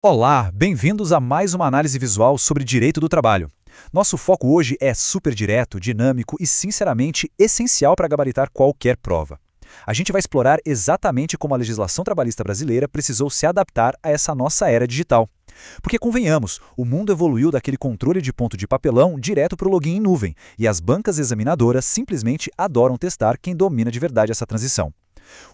Olá, bem-vindos a mais uma análise visual sobre direito do trabalho. Nosso foco hoje é super direto, dinâmico e, sinceramente, essencial para gabaritar qualquer prova. A gente vai explorar exatamente como a legislação trabalhista brasileira precisou se adaptar a essa nossa era digital. Porque, convenhamos, o mundo evoluiu daquele controle de ponto de papelão direto para o login em nuvem, e as bancas examinadoras simplesmente adoram testar quem domina de verdade essa transição.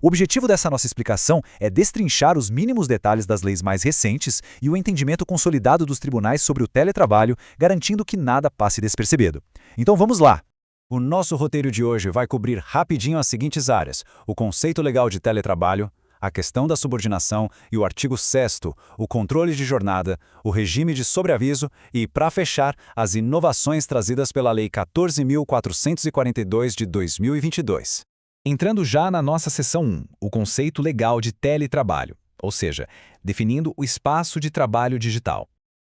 O objetivo dessa nossa explicação é destrinchar os mínimos detalhes das leis mais recentes e o entendimento consolidado dos tribunais sobre o teletrabalho, garantindo que nada passe despercebido. Então vamos lá! O nosso roteiro de hoje vai cobrir rapidinho as seguintes áreas: o conceito legal de teletrabalho, a questão da subordinação e o artigo 6º, o controle de jornada, o regime de sobreaviso e, para fechar, as inovações trazidas pela Lei 14.442 de 2022. Entrando já na nossa seção 1, o conceito legal de teletrabalho, ou seja, definindo o espaço de trabalho digital.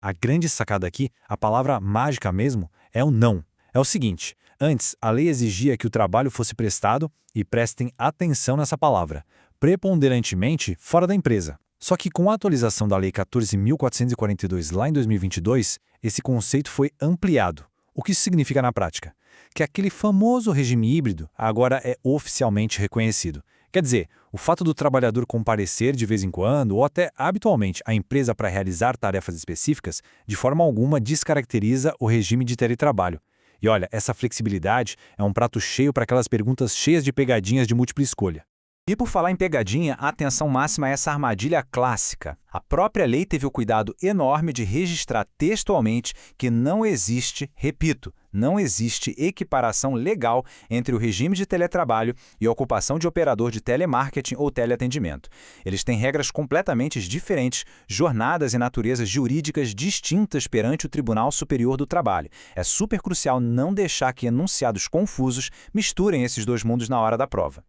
A grande sacada aqui, a palavra mágica mesmo, é o não. É o seguinte, antes a lei exigia que o trabalho fosse prestado, e prestem atenção nessa palavra, preponderantemente fora da empresa. Só que com a atualização da Lei 14.442 lá em 2022, esse conceito foi ampliado. O que isso significa na prática? Que aquele famoso regime híbrido agora é oficialmente reconhecido. Quer dizer, o fato do trabalhador comparecer de vez em quando ou até habitualmente à empresa para realizar tarefas específicas, de forma alguma descaracteriza o regime de teletrabalho. E olha, essa flexibilidade é um prato cheio para aquelas perguntas cheias de pegadinhas de múltipla escolha. E por falar em pegadinha, a atenção máxima a essa armadilha clássica. A própria lei teve o cuidado enorme de registrar textualmente que não existe, repito, não existe equiparação legal entre o regime de teletrabalho e a ocupação de operador de telemarketing ou teleatendimento. Eles têm regras completamente diferentes, jornadas e naturezas jurídicas distintas perante o Tribunal Superior do Trabalho. É super crucial não deixar que enunciados confusos misturem esses dois mundos na hora da prova.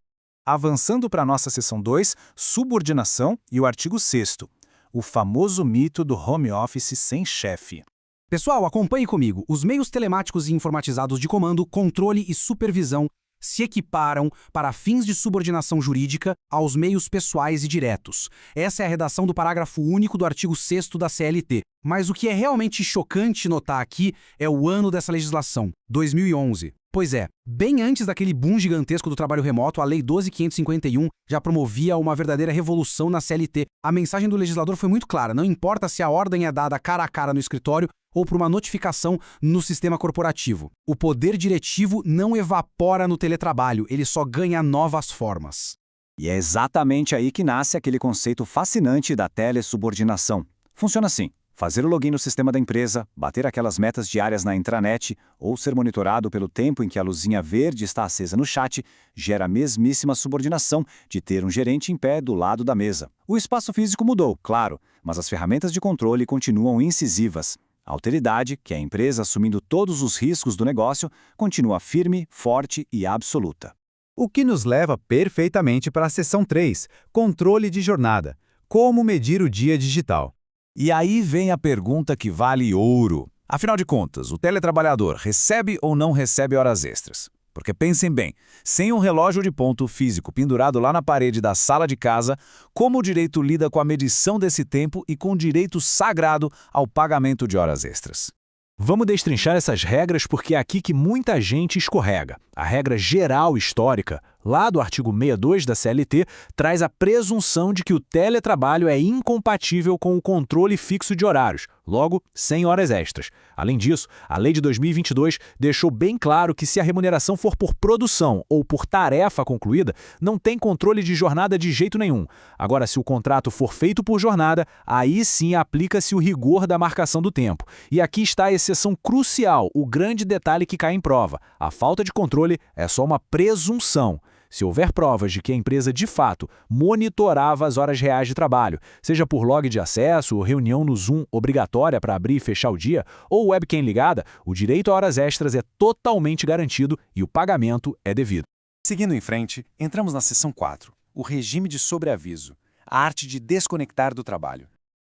Avançando para a nossa seção 2, subordinação e o artigo 6º, o famoso mito do home office sem chefe. Pessoal, acompanhe comigo. Os meios telemáticos e informatizados de comando, controle e supervisão se equiparam para fins de subordinação jurídica aos meios pessoais e diretos. Essa é a redação do parágrafo único do artigo 6º da CLT. Mas o que é realmente chocante notar aqui é o ano dessa legislação, 2011. Pois é, bem antes daquele boom gigantesco do trabalho remoto, a Lei 12.551 já promovia uma verdadeira revolução na CLT. A mensagem do legislador foi muito clara, não importa se a ordem é dada cara a cara no escritório ou por uma notificação no sistema corporativo. O poder diretivo não evapora no teletrabalho, ele só ganha novas formas. E é exatamente aí que nasce aquele conceito fascinante da telesubordinação. Funciona assim: fazer o login no sistema da empresa, bater aquelas metas diárias na intranet ou ser monitorado pelo tempo em que a luzinha verde está acesa no chat gera a mesmíssima subordinação de ter um gerente em pé do lado da mesa. O espaço físico mudou, claro, mas as ferramentas de controle continuam incisivas. A alteridade, que é a empresa assumindo todos os riscos do negócio, continua firme, forte e absoluta. O que nos leva perfeitamente para a seção 3, controle de jornada. Como medir o dia digital? E aí vem a pergunta que vale ouro. Afinal de contas, o teletrabalhador recebe ou não recebe horas extras? Porque pensem bem, sem um relógio de ponto físico pendurado lá na parede da sala de casa, como o direito lida com a medição desse tempo e com o direito sagrado ao pagamento de horas extras? Vamos destrinchar essas regras porque é aqui que muita gente escorrega. A regra geral histórica, lá do artigo 62 da CLT, traz a presunção de que o teletrabalho é incompatível com o controle fixo de horários, logo, sem horas extras. Além disso, a lei de 2022 deixou bem claro que se a remuneração for por produção ou por tarefa concluída, não tem controle de jornada de jeito nenhum. Agora, se o contrato for feito por jornada, aí sim aplica-se o rigor da marcação do tempo. E aqui está a exceção crucial, o grande detalhe que cai em prova. A falta de controle é só uma presunção. Se houver provas de que a empresa, de fato, monitorava as horas reais de trabalho, seja por log de acesso ou reunião no Zoom obrigatória para abrir e fechar o dia, ou webcam ligada, o direito a horas extras é totalmente garantido e o pagamento é devido. Seguindo em frente, entramos na seção 4, o regime de sobreaviso, a arte de desconectar do trabalho.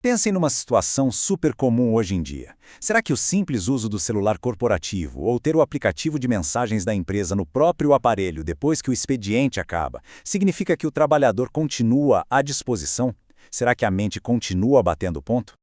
Pensem numa situação super comum hoje em dia. Será que o simples uso do celular corporativo ou ter o aplicativo de mensagens da empresa no próprio aparelho depois que o expediente acaba significa que o trabalhador continua à disposição? Será que a mente continua batendo ponto?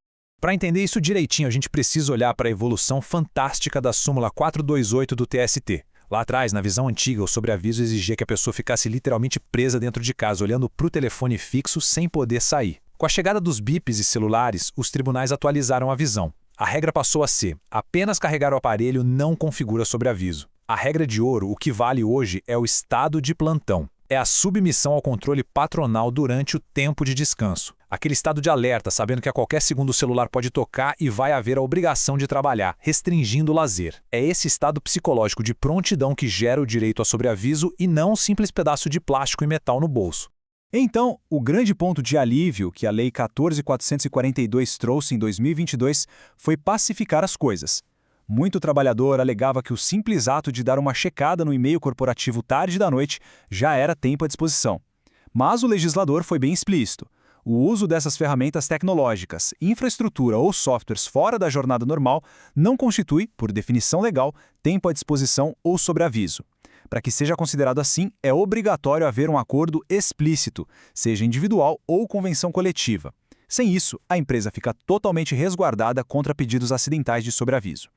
Para entender isso direitinho, a gente precisa olhar para a evolução fantástica da súmula 428 do TST. Lá atrás, na visão antiga, o sobreaviso exigia que a pessoa ficasse literalmente presa dentro de casa, olhando para o telefone fixo sem poder sair. Com a chegada dos bips e celulares, os tribunais atualizaram a visão. A regra passou a ser: apenas carregar o aparelho não configura sobreaviso. A regra de ouro, o que vale hoje, é o estado de plantão. É a submissão ao controle patronal durante o tempo de descanso. Aquele estado de alerta, sabendo que a qualquer segundo o celular pode tocar e vai haver a obrigação de trabalhar, restringindo o lazer. É esse estado psicológico de prontidão que gera o direito a sobreaviso e não um simples pedaço de plástico e metal no bolso. Então, o grande ponto de alívio que a Lei 14.442 trouxe em 2022 foi pacificar as coisas. Muito trabalhador alegava que o simples ato de dar uma checada no e-mail corporativo tarde da noite já era tempo à disposição. Mas o legislador foi bem explícito. O uso dessas ferramentas tecnológicas, infraestrutura ou softwares fora da jornada normal não constitui, por definição legal, tempo à disposição ou sobreaviso. Para que seja considerado assim, é obrigatório haver um acordo explícito, seja individual ou convenção coletiva. Sem isso, a empresa fica totalmente resguardada contra pedidos acidentais de sobreaviso.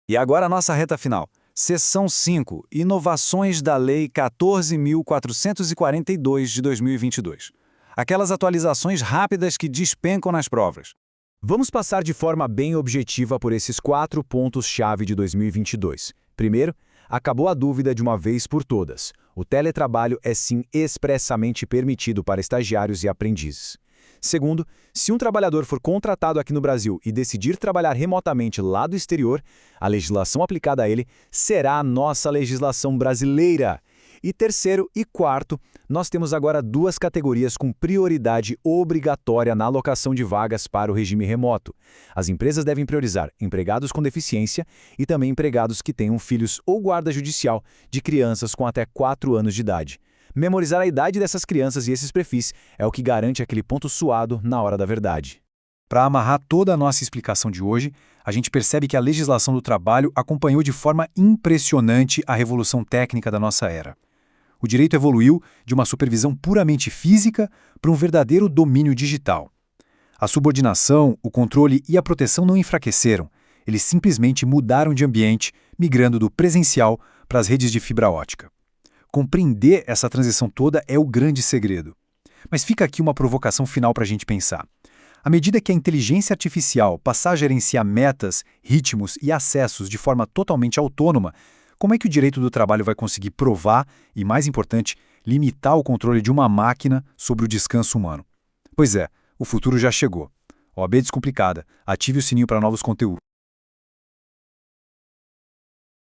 E agora a nossa reta final. Seção 5. Inovações da Lei 14.442 de 2022. Aquelas atualizações rápidas que despencam nas provas. Vamos passar de forma bem objetiva por esses 4 pontos-chave de 2022. Primeiro, acabou a dúvida de uma vez por todas. O teletrabalho é sim expressamente permitido para estagiários e aprendizes. Segundo, se um trabalhador for contratado aqui no Brasil e decidir trabalhar remotamente lá do exterior, a legislação aplicada a ele será a nossa legislação brasileira. E terceiro e quarto, nós temos agora 2 categorias com prioridade obrigatória na alocação de vagas para o regime remoto. As empresas devem priorizar empregados com deficiência e também empregados que tenham filhos ou guarda judicial de crianças com até 4 anos de idade. Memorizar a idade dessas crianças e esses perfis é o que garante aquele ponto suado na hora da verdade. Para amarrar toda a nossa explicação de hoje, a gente percebe que a legislação do trabalho acompanhou de forma impressionante a revolução técnica da nossa era. O direito evoluiu de uma supervisão puramente física para um verdadeiro domínio digital. A subordinação, o controle e a proteção não enfraqueceram, eles simplesmente mudaram de ambiente, migrando do presencial para as redes de fibra ótica. Compreender essa transição toda é o grande segredo. Mas fica aqui uma provocação final para a gente pensar. À medida que a inteligência artificial passar a gerenciar metas, ritmos e acessos de forma totalmente autônoma, como é que o direito do trabalho vai conseguir provar e, mais importante, limitar o controle de uma máquina sobre o descanso humano? Pois é, o futuro já chegou. OAB Descomplicada. Ative o sininho para novos conteúdos.